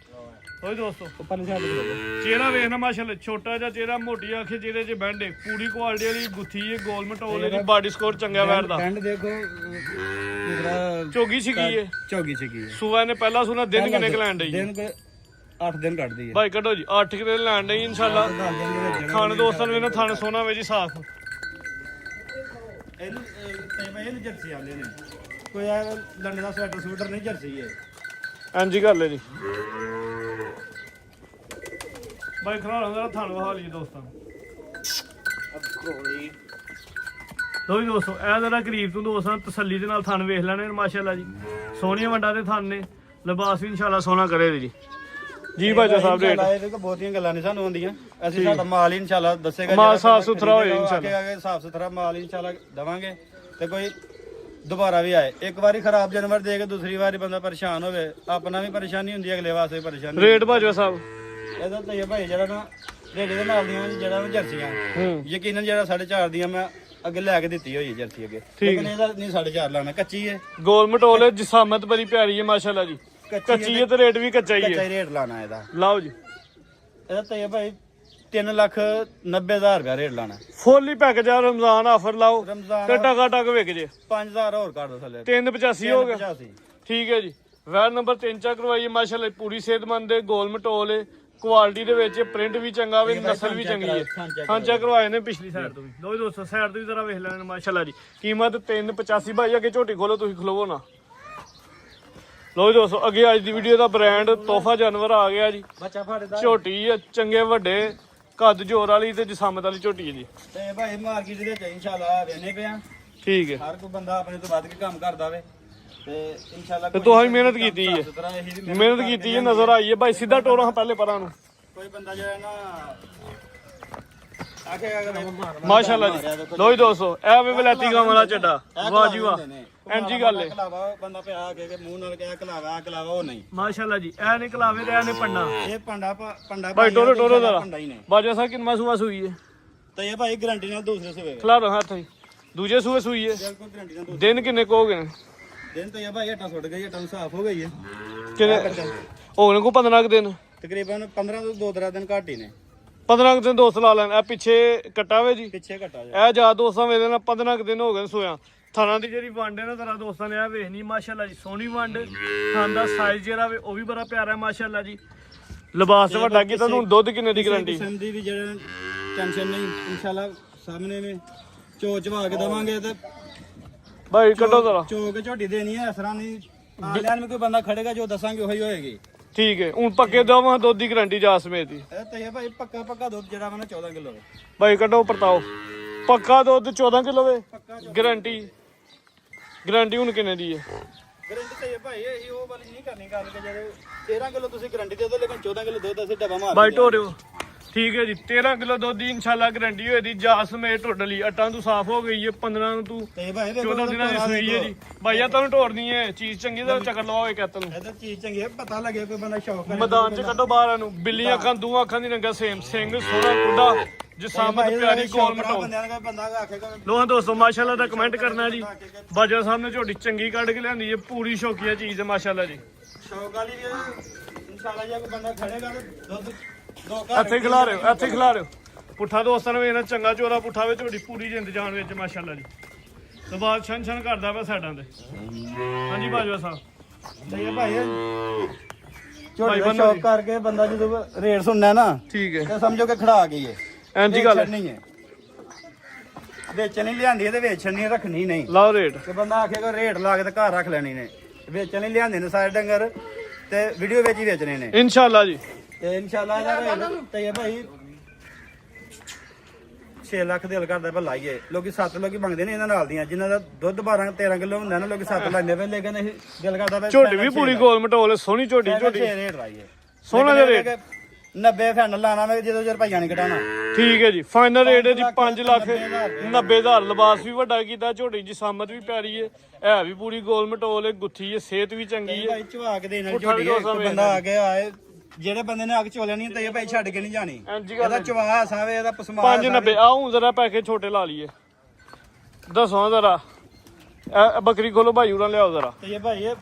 ਹੋਏ ਦੋਸਤੋ ਉੱਪਰ ਨਹੀਂ ਛੱਡ ਦਿਓ ਚਿਹਰਾ ਵੇਖਣਾ ਮਾਸ਼ਾਅੱਲਾ ਛੋਟਾ ਜਿਹਾ ਚਿਹਰਾ ਮੋਟੀ ਅੱਖ ਚਿਹਰੇ 'ਚ ਬੈਂਡ ਹੈ ਪੂਰੀ ਕੁਆਲਿਟੀ ਵਾਲੀ ਗੁੱਥੀ ਹੈ ਗੋਲ ਮਟੋਲੇ ਦੀ ਬਾਡੀ ਸਕੋਰ ਚੰਗਾ ਬੈਠਦਾ ਪੈਂਡ ਦੇਖੋ ਜਿਹੜਾ ਚੋਗੀ ਸੀਗੀ ਹੈ ਚੌਗੀ ਸੀਗੀ ਸੂਆ ਨੇ ਪਹਿਲਾ ਸੁਣਾ ਦਿਨ ਕਿੰਨੇ ਕਲੈਂਡ ਡਈ ਦਿਨ ਕੋ 8 ਦਿਨ ਕੱਢਦੀ ਹੈ ਬਾਈ ਕੱਢੋ ਜੀ 8 ਕਿਲੇ ਲੈਣ ਡਈ ਇਨਸ਼ਾਅੱਲਾ ਖਾਣ ਦੋਸਤਾਂ ਨੂੰ ਇਹਨਾਂ ਥਣ ਸੋਨਾ ਵੇ ਜੀ ਸਾਫ ਇਹਨੂੰ ਤੇ ਮੈਂ ਇਹਨੂੰ ਜਰਸੀ ਆਂਦੇ ਨੇ ਕੋਈ ਆ ਲੰਡੇ ਦਾ ਸਵੈਟਰ ਸੂਟਰ ਨਹੀਂ ਜਰਸੀ ਹੈ ਐਂਜੀ ਗੱਲ ਹੈ ਜੀ ਬਾਈ ਖਰਾ ਹੁੰਦਾ ਥਣ ਵਹਾ ਲਈ ਦੋਸਤਾਂ ਨੂੰ ਲੋ ਜੀ ਦੋਸਤੋ ਇਹ ਜਰਾ ਕਰੀਬ ਤੋਂ ਦੋਸਤਾਂ ਤਸੱਲੀ ਦੇ ਨਾਲ ਥਣ ਵੇਖ ਲੈਣੇ ਨੇ ਮਾਸ਼ਾਅੱਲਾ ਜੀ ਸੋਹਣੀਆਂ ਵੰਡਾਂ ਦੇ ਥਣ ਨੇ ਲਿਬਾਸ ਵੀ ਇਨਸ਼ਾਅੱਲਾ ਸੋਹਣਾ ਕਰੇ ਜੀ ਜੀ ਬਾਜਾ ਸਾਹਿਬ ਰੇਟ ਇਹਦੇ ਕੋ ਬਹੁਤੀਆਂ ਗੱਲਾਂ ਨਹੀਂ ਸਾਨੂੰ ਆਉਂਦੀਆਂ ਅਸੀਂ ਸਾਡਾ ਮਾਲ ਹੀ ਇਨਸ਼ਾਅੱਲਾ ਦੱਸੇਗਾ ਮਾਲ ਸਾਫ਼ ਸੁਥਰਾ ਹੋਏ ਇਨਸ਼ਾਅੱਲਾ ਸਾਫ ਸੁਥਰਾ ਮਾਲ ਇਨਸ਼ਾਅੱਲਾ ਦਵਾਂਗੇ ਤੇ ਕੋਈ ਦੁਬਾਰਾ ਵੀ ਆਏ ਇੱਕ ਵਾਰੀ ਖਰਾਬ ਜਾਨਵਰ ਦੇ ਕੇ ਦੂਸਰੀ ਵਾਰੀ ਬੰਦਾ ਪਰੇਸ਼ਾਨ ਹੋਵੇ ਆਪਣਾ ਵੀ ਪਰੇਸ਼ਾਨੀ ਹੁੰਦੀ ਹੈ ਅਗਲੇ ਵਾਸਤੇ ਵੀ ਪਰੇਸ਼ਾਨੀ ਰੇਟ ਬਾਜਾ ਸਾਹਿਬ ਇਹਦਾ ਤਾਂ ਇਹ ਭਾਈ ਜਿਹੜਾ ਨਾ ਰੇੜੇ ਦੇ ਨਾਲ ਦੀਆਂ ਜਿਹੜਾ ਮੈਂ ਜਰਸੀਆਂ ਹੂੰ ਯਕੀਨਨ ਜਿਹੜਾ 4.5 ਦੀਆਂ ਮੈਂ ਅੱਗੇ ਲੈ ਕੇ ਦਿੱਤੀ ਹੋਈ ਹੈ ਜਰਸੀ ਅੱਗੇ ਲੇਕਿਨ ਇਹਦਾ ਨਹੀਂ 4.5 ਲਾਣਾ ਕੱਚੀ ਹੈ ਗੋਲ ਮਟੋਲੇ ਜਿਸਾਮਤ ਬੜੀ ਪਿਆਰੀ ਹੈ ਮਾਸ਼ਾਅੱਲਾ ਜੀ ਕੱਚੀ ਹੈ ਤੇ ਰੇਟ ਵੀ ਕੱਚਾ ਹੀ ਕੱਚਾ ਹੈ ਹੀ ਰੇਟ ਲਾਣਾ ਇਹਦਾ ਲਓ ਜੀ ਇਹਦਾ ਤਾਂ ਇਹ ਭਾਈ 3,90,000 ਰੁਪਇਆ ਰੇਟ ਲਾਣਾ ਫੁੱਲੀ ਪੈਕੇਜ ਆ ਰਮਜ਼ਾਨ ਆਫਰ ਲਾਓ ਰਮਜ਼ਾਨ ਤੇ ਟਕਾ ਟਕ ਵਿਕ ਜੇ 5,000 ਹੋਰ ਕਰ ਦੋ ਥੱਲੇ 385 ਹੋ ਗਿਆ 85 ਠੀਕ ਹੈ ਜੀ ਵੈਨ ਨੰਬਰ 3 ਚਾ ਕਰਵਾਈਏ ਮਾਸ਼ਾਅੱਲਾ ਪੂਰੀ ਸਿਹਤਮੰਦ ਹੈ ਗੋਲ ਮਟੋਲ ਹੈ ਕੁਆਲਿਟੀ ਦੇ ਵਿੱਚ ਪ੍ਰਿੰਟ ਵੀ ਚੰਗਾ ਵੇ ਨਸਲ ਵੀ ਚੰਗੀ ਹੈ ਸਾਂਚਾ ਕਰਵਾਏ ਨੇ ਪਿਛਲੀ ਸਾਈਡ ਤੋਂ ਵੀ ਲੋ ਜੀ ਦੋਸਤੋ ਸਾਈਡ ਤੋਂ ਵੀ ਜ਼ਰਾ ਵੇਖ ਲੈਣ ਮਾਸ਼ਾਅੱਲਾ ਜੀ ਕੀਮਤ 385 ਭਾਈ ਅੱਗੇ ਝੋਟੀ ਖੋਲੋ ਤੁਸੀਂ ਖਲੋਵੋ ਨਾ ਲੋ ਜੀ ਦੋਸਤੋ ਅੱਗੇ ਅੱਜ ਦੀ ਵੀਡੀਓ ਦਾ ਬ੍ਰਾਂਡ ਤੋਹਫਾ ਜਾਨਵਰ ਆ ਗਿਆ ਜੀ ਬੱਚਾ ਫੜਦਾ ਝੋਟੀ ਹੈ ਚੰਗੇ ਵੱਡੇ ਕੱਦ ਜੋਰ ਵਾਲੀ ਤੇ ਜਸਾਮਤ ਵਾਲੀ ਝੋਟੀ ਹੈ ਜੀ ਤੇ ਭਾਈ ਮਾਰਕੀਟ ਦੇ ਵਿੱਚ ਇਨਸ਼ਾਅੱਲਾ ਵੇਨੇ ਪਿਆ ਠੀਕ ਹੈ ਹਰ ਕੋਈ ਬੰਦਾ ਆਪਣੇ ਤੋਂ ਵੱਧ ਕੇ ਕੰਮ ਕਰਦਾ ਵੇ ਤੇ ਇਨਸ਼ਾਅੱਲਾ ਤੇ ਤੁਸੀਂ ਮਿਹਨਤ ਕੀਤੀ ਹੈ ਮਿਹਨਤ ਕੀਤੀ ਹੈ ਨਜ਼ਰ ਆਈ ਹੈ ਭਾਈ ਸਿੱਧਾ ਟੋਰਾਂ ਹਾਂ ਪਹਿਲੇ ਪਰਾਂ ਨੂੰ ਕੋਈ ਬੰਦਾ ਜਿਹੜਾ ਨਾ ਆਖੇਗਾ ਕਿ ਮਾਸ਼ਾਅੱਲਾ ਜੀ ਲੋ ਜੀ ਦੋਸਤੋ ਇਹ ਵੇ ਵਲੈਤੀ ਗਾਵਾਂ ਦਾ ਚੱਡਾ ਵਾਹ ਜੀ ਵਾਹ ਐਂਜੀ ਗੱਲ ਹੈ ਕਲਾਵਾ ਬੰਦਾ ਪਿਆ ਆ ਕੇ ਮੂੰਹ ਨਾਲ ਕਿਹਾ ਕਲਾਵਾ ਉਹ ਨਹੀਂ ਮਾਸ਼ਾਅੱਲਾ ਜੀ ਇਹ ਨੇ ਕਲਾਵੇ ਤੇ ਇਹ ਨੇ ਪੰਡਾ ਇਹ ਪੰਡਾ ਭਾਈ ਟੋਰੋ ਟੋਰੋ ਦਾ ਪੰਡਾ ਹੀ ਨੇ ਬਾਜਾ ਸਾਹਿਬ ਕਿੰਨਾ ਸੂਆ ਸੂਈ ਹੈ ਤੇ ਇਹ ਭਾਈ ਗਾਰੰਟੀ ਨਾਲ ਦੂਸਰੇ ਸੂਏ ਖਿਲਾਰੋ ਹੱਥ ਹੀ ਦੂਜੇ ਸੂਏ ਸੂਈ ਹੈ ਬਿਲਕੁਲ ਗਾਰੰਟੀ ਨਾਲ ਦਿਨ ਕਿੰਨੇ ਕੋ ਹੋ ਗਏ ਨੇ ਦਿਨ ਤੇ ਇਹ ਭਾਈ ਹਟਾ ਸੁੱਟ ਗਈ ਹਟਾ ਸਾਫ਼ ਹੋ ਗਈ ਹੈ ਕਿੰਨੇ ਹੋ ਗਏ ਕੋ 15 ਕੁ ਦਿਨ ਤਕਰੀਬਨ 15 ਤੋਂ 2-3 ਦਿਨ ਘੱਟ ਹੀ ਨੇ 15 ਦਿਨ ਦੋਸਤ ਲਾ ਲੈਣ ਇਹ ਪਿੱਛੇ ਕਟਾਵੇ ਜੀ ਪਿੱਛੇ ਘਟਾ ਜਾ ਇਹ ਜਾ ਦੋਸਤਾਂ ਮੇਰੇ ਨਾਲ 15 ਦਿਨ ਹੋ ਗਏ ਸੋਇਆ ਥਾਣਾ ਦੀ ਜਿਹੜੀ ਵੰਡ ਹੈ ਨਾ ਤੇਰਾ ਦੋਸਤਾਂ ਨੇ ਆ ਵੇਖਣੀ ਮਾਸ਼ਾਅੱਲਾ ਜੀ, ਸੋਹਣੀ ਵੰਡ। ਥਾਂ ਦਾ ਸਾਈਜ਼ ਜਿਹੜਾ ਵੇ ਉਹ ਵੀ ਬੜਾ ਪਿਆਰਾ ਮਾਸ਼ਾਅੱਲਾ ਜੀ। ਲਿਬਾਸ ਵੱਡਾ ਕੀ ਤੁਹਾਨੂੰ ਦੁੱਧ ਕਿੰਨੇ ਦੀ ਗਾਰੰਟੀ? ਕਿਸਮ ਦੀ ਵੀ ਜਿਹੜਾ ਟੈਨਸ਼ਨ ਨਹੀਂ, ਇਨਸ਼ਾਅੱਲਾ ਸਾਹਮਣੇ ਨੇ ਚੋਚਵਾ ਕੇ ਦਵਾਂਗੇ ਤੇ ਭਾਈ ਕੱਢੋ ਜ਼ਰਾ। ਚੋਕ ਝੋਟੀ ਦੇਣੀ ਹੈ, ਇਸ ਤਰ੍ਹਾਂ ਨਹੀਂ ਆਲਿਆਂ ਕੋਈ ਬੰਦਾ ਖੜੇਗਾ ਜੋ ਦੱਸਾਂਗੇ ਉਹੀ ਹੋਏਗੀ। ਠੀਕ ਹੈ, ਹੁਣ ਪੱਕੇ ਦਵਾਂ ਦੁੱਧ ਦੀ ਗਾਰੰਟੀ ਜਾ ਸਮੇਤ ਦੀ। ਇਹ ਤਾਂ ਇਹ ਭਾਈ ਪੱਕਾ ਦੁੱਧ ਜਿਹੜਾ ਵਾ ਨਾ 14 ਕਿਲੋ ਹੈ ਭਾਈ ਕੱਢੋ ਪਰਤਾਓ। ਪੱਕਾ ਦੁੱਧ 14 ਕਿਲੋ ਵੇ ਗਾਰੰਟੀ ਹੁਣ ਕਿੰਨੇ ਦੀ ਹੈ? ਗਾਰੰਟੀ ਤਾਂ ਇਹ ਭਾਈ ਇਹ ਉਹ ਵਾਲੀ ਨਹੀਂ ਕਰਨੀ ਗੱਲ ਕਿ ਜਿਹੜੇ 13 ਕਿਲੋ ਤੁਸੀਂ ਗਾਰੰਟੀ ਦੇ ਦੋ, ਲੇਕਿਨ 14 ਕਿਲੋ ਦੁੱਧ ਅਸੀਂ ਡੱਬਾ ਮਾਰ ਬਾਈ ਢੋਰਿਓ। ਠੀਕ ਹੈ ਜੀ, 13 ਕਿਲੋ ਦੁੱਧ ਦੀ ਇਨਸ਼ਾਅੱਲਾ ਗਾਰੰਟੀ ਹੋਈ ਦੀ ਜਾ ਸਮੇਤ ਟੋਟਲੀ। ਅੱਟਾਂ ਤੋਂ ਸਾਫ਼ ਹੋ ਗਈ ਹੈ, 15 ਨੂੰ ਤੂੰ ਤੇ ਭਾਈ 14 ਦਿਨਾਂ ਦੀ ਸੂਈ ਹੈ ਜੀ। ਭਾਈਆ ਤੁਹਾਨੂੰ ਢੋੜਨੀ ਹੈ, ਚੀਜ਼ ਚੰਗੀ ਦਾ ਚੱਕਰ ਲਵਾਓ ਇਹ ਕਹਿ ਤੈਨੂੰ। ਇਹਦਾ ਚੀਜ਼ ਚੰਗੀ ਹੈ, ਪਤਾ ਲੱਗੇ ਕੋਈ ਬੰਦਾ ਸ਼ੌਕ ਕਰੇ। ਮੈਦਾਨ 'ਚ ਕੱਢੋ ਬਾਹਰ ਇਹਨੂੰ। ਬਿੱਲੀਆਂ ਅੱਖਾਂ, ਦੂਆਂ ਅੱਖਾਂ ਦੀ ਰੰਗਾ ਸੇਮ, ਸਿੰਘ ਸੋਹਣਾ ਕੁੱਡਾ ਜਿਸਾਮਤ ਪਿਆਰੀ ਗੋਲ ਮਟਾਓ। ਬੰਦਿਆਂ ਦਾ ਬੰਦਾ ਆਖੇਗਾ ਲੋਹਾਂ ਦੋਸਤੋ ਮਾਸ਼ਾਅੱਲਾ ਦਾ ਕਮੈਂਟ ਕਰਨਾ ਜੀ। ਬਾਜਾ ਸਾਹਿਬ ਨੇ ਝੋਟੀ ਚੰਗੀ ਕੱਢ ਕੇ ਲਿਆਂਦੀ ਹੈ, ਪੂਰੀ ਸ਼ੌਕੀਆ ਚੀਜ਼ ਹੈ ਮਾਸ਼ਾਅੱਲਾ ਜੀ। ਸ਼ੌਕ ਵਾਲੀ ਵੀ ਇਨਸ਼ਾਅੱਲਾ ਜੇ ਕੋਈ ਬੰਦਾ ਖੜੇਗਾ ਤੇ ਦੁੱਧ ਦੋ ਇੱਥੇ ਖਿਲਾ ਰਹੇ ਹੋ ਪੁੱਠਾ ਦੋਸਤਾਂ ਨੂੰ ਇਹਨਾਂ ਚੰਗਾ ਚੋਰਾ ਪੁੱਠਾ ਵਿੱਚ ਝੋਟੀ ਪੂਰੀ ਜਿੰਦ ਜਾਨ ਵਿੱਚ ਮਾਸ਼ਾਅੱਲਾ ਜੀ। ਤੇ ਬਾਅਦ ਛਣ ਕਰਦਾ ਵਾ ਸਾਈਡਾਂ ਤੇ। ਹਾਂਜੀ ਬਾਜਵਾ ਸਾਹਿਬ ਤੇ ਇਹ ਭਾਈ ਝੋਟੀ ਦਾ ਸ਼ੌਕ ਕਰਕੇ ਬੰਦਾ ਜਦੋਂ ਰੇਟ ਸੁਣਨਾ ਨਾ ਠੀਕ ਹੈ ਤੇ ਸਮਝੋ ਕਿ ਖੜਾ ਗਈ ਹੈ। ਐਂਜੀ ਗੱਲ ਨਹੀਂ ਹੈ, ਵੇਚਣ ਨਹੀਂ ਲਿਆਂਦੀ ਤੇ ਵੇਚਣ ਨਹੀਂ ਰੱਖਣੀ ਨਹੀਂ। ਲਾਓ ਰੇਟ। ਤੇ ਬੰਦਾ ਆਖੇਗਾ ਰੇਟ ਲਾ ਕੇ ਤੇ ਘਰ ਰੱਖ ਲੈਣੀ ਨੇ। ਵੇਚਣ ਨਹੀਂ ਲਿਆਂਦੇ ਨੇ ਸਾਰੇ ਡੰਗਰ ਤੇ ਵੀਡੀਓ ਵਿੱਚ ਹੀ ਵੇਚਣੇ ਨੇ ਇਨਸ਼ਾਅੱਲਾ ਜੀ। ਤੇ ਇਨਸ਼ਾਅੱਲਾ ਇਹਦਾ ਰੇਟ ਤੇ ਇਹ ਭਾਈ 6 ਲੱਖ ਦਿਲ ਕਰਦਾ ਭਾ ਲਾਈਏ। ਲੋਕੀ 7 ਲੋਕੀ ਮੰਗਦੇ ਨੇ ਇਹਨਾਂ ਨਾਲ ਦੀਆਂ, ਜਿਨ੍ਹਾਂ ਦਾ ਦੁੱਧ 12-13 ਕਿਲੋ ਹੁੰਦਾ ਨਾ, ਲੋਕੀ 7 ਲੈਂਦੇ ਵੇ, ਲੇਕਿਨ ਇਹ ਦਿਲ ਕਰਦਾ ਵਾ ਝੋਟੀ ਵੀ ਪੂਰੀ ਗੋਲ ਮਟੋਲ ਸੋਹਣੀ ਝੋਟੀ ਰੇਟ ਲਾਈਏ। ਸੋਹਣਾ ਜਿਹਾ ਰੇਟ 90 ਫਾਈਨਲ ਲਾਣਾ ਵੇ ਜਦੋਂ ਰੁਪਈਆ ਨਹੀਂ ਘਟਾਣਾ। ਠੀਕ ਹੈ ਜੀ, ਫਾਈਨਲ ਰੇਟ ਹੈ ਜੀ 5 ਲੱਖ 90,000। ਲਿਬਾਸ ਵੀ ਵੱਡਾ ਕੀਤਾ, ਝੋਟੀ ਦੀ ਸਾਮਤ ਵੀ ਪਿਆਰੀ ਹੈ ਵੀ ਪੂਰੀ ਗੋਲ ਮਟੋਲ ਹੈ, ਗੁੱਥੀ ਹੈ, ਸਿਹਤ ਵੀ ਚੰਗੀ ਹੈ। ਭਾਈ ਝਵਾਕ ਦੇ ਨਾਲ ਝੋਟੀ ਹੈ। ਬੰਦਾ ਆ ਕੇ ਆਏ, ਜਿਹੜੇ ਬੰਦੇ ਨੇ ਅੱਗ ਚੋਲਿਆ ਨਹੀਂ ਤੇ ਇਹ ਭਾਈ ਛੱਡ ਕੇ ਨਹੀਂ ਜਾਣੀ। ਇਹਦਾ ਚਵਾ ਸਾਵੇ, ਇਹਦਾ ਪਸਮਾ 590। ਆਉਂ ਜ਼ਰਾ ਪੈਕੇ ਛੋਟੇ ਲਾ ਲਈਏ। ਦੱਸੋ ਜ਼ਰਾ ਬੱਕਰੀ ਖੋਲੋ ਭਾਈ ਉਰਾਂ ਲਿਆਓ ਜ਼ਰਾ। ਤੇ ਇਹ ਭਾਈ ਇਹ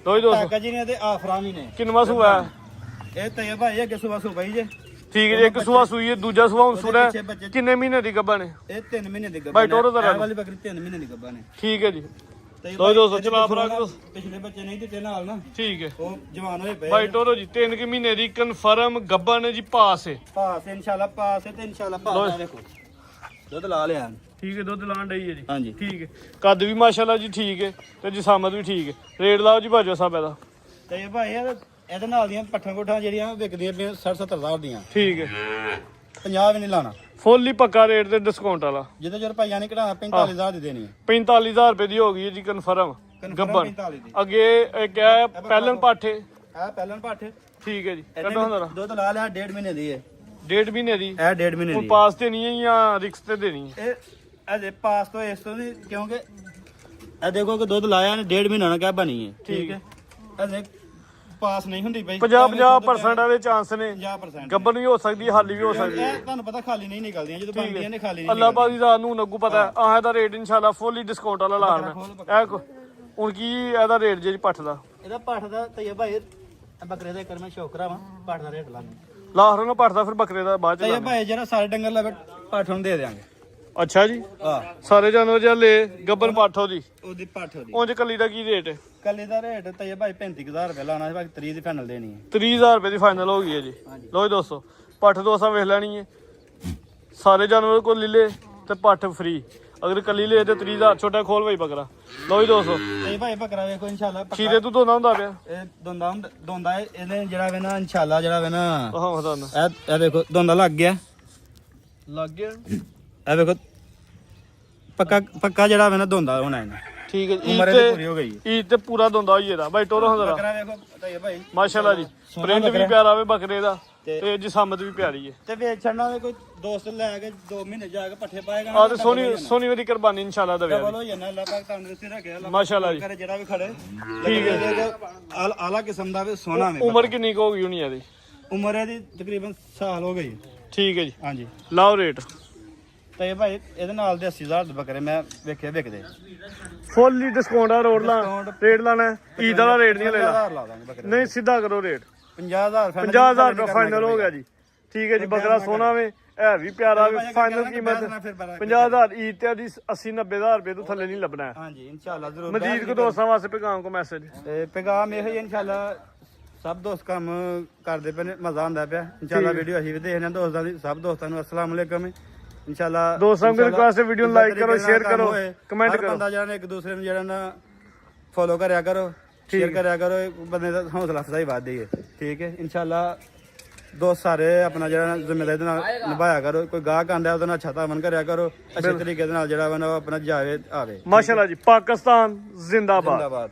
ਦੋਈ ਦੋਸਤ ਕਾਕਾ ਜੀ ਨੇ ਤੇ ਆਫਰਾਂ ਵੀ ਨੇ। ਕਿੰਨਵਾ ਸੂਆ ਹੈ ਇਹ ਤੇ ਇਹ ਭਾਈ ਅੱਗੇ ਸੁਬਾ ਸੁਬਾ ਹੀ ਜੇ। ਠੀਕ ਹੈ ਜੀ, ਇੱਕ ਸੂਆ ਸੂਈ ਹੈ, ਦੂਜਾ ਸੂਆ ਹੁਣ ਸੁਣਾ। ਕਿੰਨੇ ਮਹੀਨੇ ਦੀ ਗੱਭਾ ਨੇ? ਇਹ 3 ਮਹੀਨੇ ਦੀ ਗੱਭਾ ਭਾਈ ਟੋਟੋ ਜ਼ਰਾ ਵਾਲੀ ਬੱਕਰੀ 3 ਮਹੀਨੇ ਦੀ ਗੱਭਾ ਨੇ। ਠੀਕ ਹੈ ਜੀ, ਤੇ ਦੋਈ ਦੋਸਤ ਚਲਾ ਫਰਾ ਪਿਛਲੇ ਬੱਚੇ ਨਹੀਂ ਦਿੱਤੇ ਨਾਲ ਨਾ, ਠੀਕ ਹੈ। ਉਹ ਜਵਾਨ ਹੋਏ ਪਏ ਭਾਈ ਟੋਰੋ ਜੀ 3 ਮਹੀਨੇ ਦੀ ਕਨਫਰਮ ਗੱਭਾ ਨੇ ਜੀ, ਪਾਸ ਹੈ। ਪਾਸ ਇਨਸ਼ਾਅੱਲਾ, ਪਾਸ ਹੈ ਤੇ ਇਨਸ਼ਾਅੱਲਾ ਪਾਸ। ਦੇਖੋ ਦੁੱਧ ਲਾ ਲਿਆ। ਠੀਕ ਹੈ, ਦੁੱਧ ਲਾਣ ਡਈ ਹੈ ਜੀ। ਹਾਂਜੀ ਠੀਕ ਹੈ, ਕੱਦ ਵੀ ਮਾਸ਼ਾਅੱਲਾ ਜੀ ਠੀਕ ਹੈ ਤੇ ਜਿਸਾਮਤ ਵੀ ਠੀਕ ਹੈ। ਰੇਟ ਲਾਓ ਜੀ ਬਾਜੋ ਸਾਹਿਬ ਇਹਦਾ। ਤੇ ਇਹ ਭਾਈ ਇਹਦੇ ਨਾਲ ਦੀਆਂ ਪੱਠਾਂ ਕੋਠਾਂ ਜਿਹੜੀਆਂ ਵਿਕਦੀਆਂ ਪਈਆਂ 60-70 ਹਜ਼ਾਰ ਦੀਆਂ। ਠੀਕ ਹੈ, 50 ਵੀ ਨਹੀਂ ਲਾਣਾ। ਫੁੱਲ ਹੀ ਪੱਕਾ ਰੇਟ ਤੇ ਡਿਸਕਾਊਂਟ ਵਾਲਾ। ਜਿਹਦੇ ਚ ਰੁਪਈਆ ਨਹੀਂ ਘਟਾਣਾ 45 ਹਜ਼ਾਰ ਦੀ ਦੇਣੀ ਹੈ। 45,000 ਰੁਪਏ ਦੀ ਹੋ ਗਈ ਹੈ ਜੀ ਕਨਫਰਮ ਗੱਭਾ। 45 ਦੀ। ਅੱਗੇ ਇੱਕ ਹੈ ਪਹਿਲਨ ਪਾਠੇ। ਆ ਪਹਿਲਨ ਪਾਠੇ। ਠੀਕ ਹੈ ਜੀ, ਕੱਢੋ ਹੁੰਦਾ ਦੁੱਧ ਲਾ ਲਿਆ 1.5 ਮਹੀਨੇ ਦੀ ਹੈ। 1.5 ਮਹੀਨੇ ਦੀ? ਇਹ 1.5 ਮਹੀਨੇ ਹੁਣ ਦੀ ਪਾਸ ਤੇ ਨਹੀਂ ਹੈ ਜਾਂ ਰਿਕਸ ਤੇ ਦੇਣੀ ਹੈ? ਇਹ ਅਜੇ ਪਾਸ ਤੋਂ ਇਸ ਤੋਂ ਨਹੀਂ, ਕਿਉਂਕਿ ਇਹ ਦੇਖੋ ਕਿ ਦੁੱਧ ਲਾਇਆ ਨੇ 1.5 ਮਹੀਨਾ ਨਾਲ ਕਿਆ ਬਣੀ ਹੈ। ਠੀਕ ਹੈ, ਅਜੇ ਪਾਸ ਨਹੀਂ ਹੁੰਦੀ ਬਈ। 50% ਵਾਲੇ ਚਾਂਸ ਨੇ। 50% ਗੱਬਨ ਵੀ ਹੋ ਸਕਦੀ, ਹਾਲੀ ਵੀ ਹੋ ਸਕਦੀ। ਇਹ ਤੁਹਾਨੂੰ ਪਤਾ ਖਾਲੀ ਨਹੀਂ ਨਿਕਲਦੀਆਂ, ਜਦੋਂ ਬਣਦੀਆਂ ਨੇ ਖਾਲੀ ਨਹੀਂ ਅੱਲਾਹ ਬਾਦੀ ਦਾ ਨੂੰ ਨੱਗੂ ਪਤਾ ਹੈ। ਆਹ ਇਹਦਾ ਰੇਟ ਇਨਸ਼ਾਅੱਲਾ ਫੁੱਲੀ ਡਿਸਕਾਊਂਟ ਵਾਲਾ ਲਾਣਾ। ਹੁਣ ਕੀ ਇਹਦਾ ਰੇਟ ਜੇ ਪੱਠ ਦਾ? ਇਹਦਾ ਪੱਠ ਦਾ ਤੇ ਭਾਈ ਬੱਕਰੇ ਦਾ ਕਰ ਮੈਂ ਸ਼ੌਕ ਕਰਾਵਾਂ, ਪੱਠ ਦਾ ਰੇਟ ਲਾਂਗੇ। ਲਾਹਰੋਂ ਨਾ ਪੱਠ ਦਾ, ਫਿਰ ਬੱਕਰੇ ਦਾ ਬਾਅਦ ਚ ਤੇ ਭਾਈ ਜਿਹੜਾ ਸਾਰੇ ਡੰਗਰ ਲਵੇ ਪੱਠ ਨੂੰ ਦੇ ਦੇਾਂਗੇ। ਅੱਛਾ ਜੀ, ਹਾਂ ਸਾਰੇ ਜਾਨਵਰ ਜੇ ਲੈ ਗੱਬਨ ਪਾਠੋ ਦੀ ਉਹਦੀ ਪੱਠ ਉਹਦੀ ਉਂਝ ਕੱਲੀ ਦਾ ਕੀ ਰੇਟ ਹੈ? ਕੱਲੇ ਦਾ ਰੇਟ ਤੇ ਭਾਈ 35,000 ਰੁਪਏ ਲਾਣਾ, ਬਾਕੀ 30 ਦੀ ਫਾਈਨਲ ਦੇਣੀ ਹੈ। 30,000 ਰੁਪਏ ਦੀ ਫਾਈਨਲ ਹੋ ਗਈ ਹੈ ਜੀ। ਲੋ ਜੀ ਦੋਸਤੋ, ਪੱਠ ਤੋਂ ਅਸਾਂ ਵੇਖ ਲੈਣੀ ਹੈ। ਸਾਰੇ ਜਾਨਵਰ ਕੋਲ ਲੈ ਲੈ ਤੇ ਪੱਠ ਫ੍ਰੀ। ਅਗਰ ਕੱਲੀ ਲੈ ਤੇ 30,000। ਛੋਟਾ ਖੋਲ ਭਾਈ ਬੱਕਰਾ। ਲੋ ਜੀ ਦੋਸਤੋ, ਤੇ ਭਾਈ ਬੱਕਰਾ ਵੇਖੋ ਇਨਸ਼ਾਅੱਲਾ ਖੀਰੇ ਤੂੰ ਦੋਨਾ ਹੁੰਦਾ ਪਿਆ। ਇਹ ਦੋਂਦਾ ਇਹਨੇ ਜਿਹੜਾ ਵੇ ਨਾ ਇਨਸ਼ਾਅੱਲਾ ਜਿਹੜਾ ਵੇ ਨਾ ਹਾਂ ਹਦਾਨਾ ਇਹ ਦੇਖੋ ਦੋਂਦਾ ਲੱਗ ਗਿਆ ਲੱਗ ਗਿਆ। ਇਹ ਵੇਖੋ ਪੱਕਾ ਜਿਹੜਾ ਵੇ ਨਾ ਦੋਂਦਾ ਹੋਣਾ ਇਹਨੇ। ਠੀਕ ਹੈ ਜੀ, ਉਮਰ ਇਹਦੀ ਪੂਰੀ ਹੋ ਗਈ। ਈਦ ਤੇ ਪੂਰਾ ਦੋਂਦਾ ਹੋਈ ਇਹਦਾ ਭਾਈ ਟੋਰੋ ਹੁੰਦਾ। ਬੱਕਰਾ ਵੇਖੋ ਤੇ ਭਾਈ ਮਾਸ਼ਾਅੱਲਾ ਜੀ, ਪ੍ਰਿੰਟ ਵੀ ਪਿਆਰਾ ਵੇ ਬੱਕਰੇ ਦਾ ਤੇ ਜਿਸਾਮਤ ਵੀ ਪਿਆਰੀ ਹੈ। ਤੇ ਵੇਚਣਾ ਦੇ ਕੋਈ ਦੋਸਤ ਲੈ ਕੇ 2 ਮਹੀਨੇ ਜਾ ਕੇ ਪੱਠੇ ਪਾਏਗਾ ਆ ਤੇ ਸੋਨੀ ਦੀ ਕੁਰਬਾਨੀ ਇਨਸ਼ਾਅੱਲਾ ਦਵੇ। ਬੋਲੋ ਜਨਾ ਅੱਲਾਹ ਪਾਕ ਤੰਦਰੁਸਤੀ ਰੱਖੇ। ਮਾਸ਼ਾਅੱਲਾ ਜੀ, ਜਿਹੜਾ ਵੀ ਖੜੇ ਠੀਕ ਹੈ। ਆਲਾ ਕਿਸਮ ਦਾ ਵੀ ਸੋਹਣਾ ਵੇ। ਉਮਰ ਕਿੰਨੀ ਕੁ ਹੋ ਗਈ ਹੋਣੀ ਇਹਦੀ? ਉਮਰ ਇਹਦੀ ਤਕਰੀਬਨ ਸਾਲ ਹੋ ਗਈ। ਠੀਕ ਹੈ ਜੀ, ਹਾਂਜੀ। ਲਾਓ ਰੇਟ। ਤੇ ਭਾਈ ਇਹਦੇ ਨਾਲ ਦੇ 80,000 ਦੇ ਬੱਕਰੇ ਮੈਂ ਵੇਖੇ ਵਿਕਦੇ। ਫੁੱਲ ਹੀ ਡਿਸਕਾਊਂਟ ਆ। ਰੇਟ ਲਾਣਾ ਈਦ ਵਾਲਾ ਰੇਟ ਨਹੀਂ ਲੈਣਾ। 50,000 ਲਾ ਦਾਂਗੇ ਬੱਕਰੇ। ਨਹੀਂ ਸਿੱਧਾ ਕਰੋ ਰੇਟ। 50,000 50,000 ਰੁਪਏ ਫਾਈਨਲ ਹੋ ਗਿਆ ਜੀ। ਠੀਕ ਹੈ ਜੀ, ਬੱਕਰਾ ਸੋਹਣਾ ਵੇ, ਹੈ ਵੀ ਪਿਆਰਾ ਭਾਜੀ ਫਾਈਨਲ ਕਰਾਂਗੇ, ਕੀਮਤ ਬਹਿਸ ਨਾ ਫਿਰ ਬਾਰਾਂ 50,000 ਈਦ ਤੇ ਦੀ 80-90,000 ਰੁਪਏ ਤੋਂ ਥੱਲੇ ਨਹੀਂ ਲੱਭਣਾ ਹੈ। ਹਾਂਜੀ ਇਨਸ਼ਾਅੱਲਾ ਜ਼ਰੂਰ ਮਜੀਦ ਕੋ ਦੋਸਤਾਂ ਵਾਸਤੇ ਪੈਗਾਮ ਕੋ ਮੈਸੇਜ ਤੇ ਪੈਗਾਮ ਇਹ ਹੀ ਇਨਸ਼ਾਅੱਲਾ ਸਭ ਦੋਸਤ ਕੰਮ ਕਰਦੇ ਪਏ ਨੇ ਮਜ਼ਾ ਆਉਂਦਾ ਪਿਆ ਇਨਸ਼ਾਅੱਲਾ ਵੀਡੀਓ ਅਸੀਂ ਵੀ ਦੇਖਦੇ ਹਾਂ ਦੋਸਤਾਂ ਦੀ ਸਭ ਦੋਸਤਾਂ ਨੂੰ ਅਸਲਾਮ ਅਲੈਕਮ ਇਨਸ਼ਾਅੱਲਾ ਦੋਸਤਾਂ ਨੂੰ ਰਿਕੁਐਸਟ ਹੈ ਵੀਡੀਓ ਨੂੰ ਲਾਈਕ ਕਰੋ ਸ਼ੇਅਰ ਕਰੋ ਕਮੈਂਟ ਹਰ ਕਰੋ ਬੰਦਾ ਜਿਹੜਾ ਇੱਕ ਦੂਸਰੇ ਨੂੰ ਜਿਹੜਾ ਨਾ ਫੋਲੋ ਕਰਿਆ ਕਰੋ ਸ਼ੇਅਰ ਕਰਿਆ ਕਰੋ ਬੰਦੇ ਦਾ ਹੌਸਲਾ ਅਫਜ਼ਾਈ ਵਧਦੀ ਹੈ ਠੀਕ ਹੈ ਇਨਸ਼ਾਅੱਲਾ ਦੋਸਤ ਸਾਰੇ ਆਪਣਾ ਜਿਹੜਾ ਜ਼ਿੰਮੇਵਾਰੀ ਦੇ ਨਾਲ ਨਿਭਾਇਆ ਕਰੋ ਕੋਈ ਗਾਹਕ ਆਂਦਾ ਉਹਦੇ ਨਾਲ ਛਾਤਾ ਮਨ ਕਰਿਆ ਕਰੋ ਅੱਛੇ ਤਰੀਕੇ ਦੇ ਨਾਲ ਜਿਹੜਾ ਵਾ ਨਾ ਉਹ ਆਪਣਾ ਜਾਵੇ ਆਵੇ ਮਾਸ਼ਾਅੱਲਾ ਜੀ ਪਾਕਿਸਤਾਨ ਜ਼ਿੰਦਾਬਾਦ ਜ਼ਿੰਦਾਬਾਦ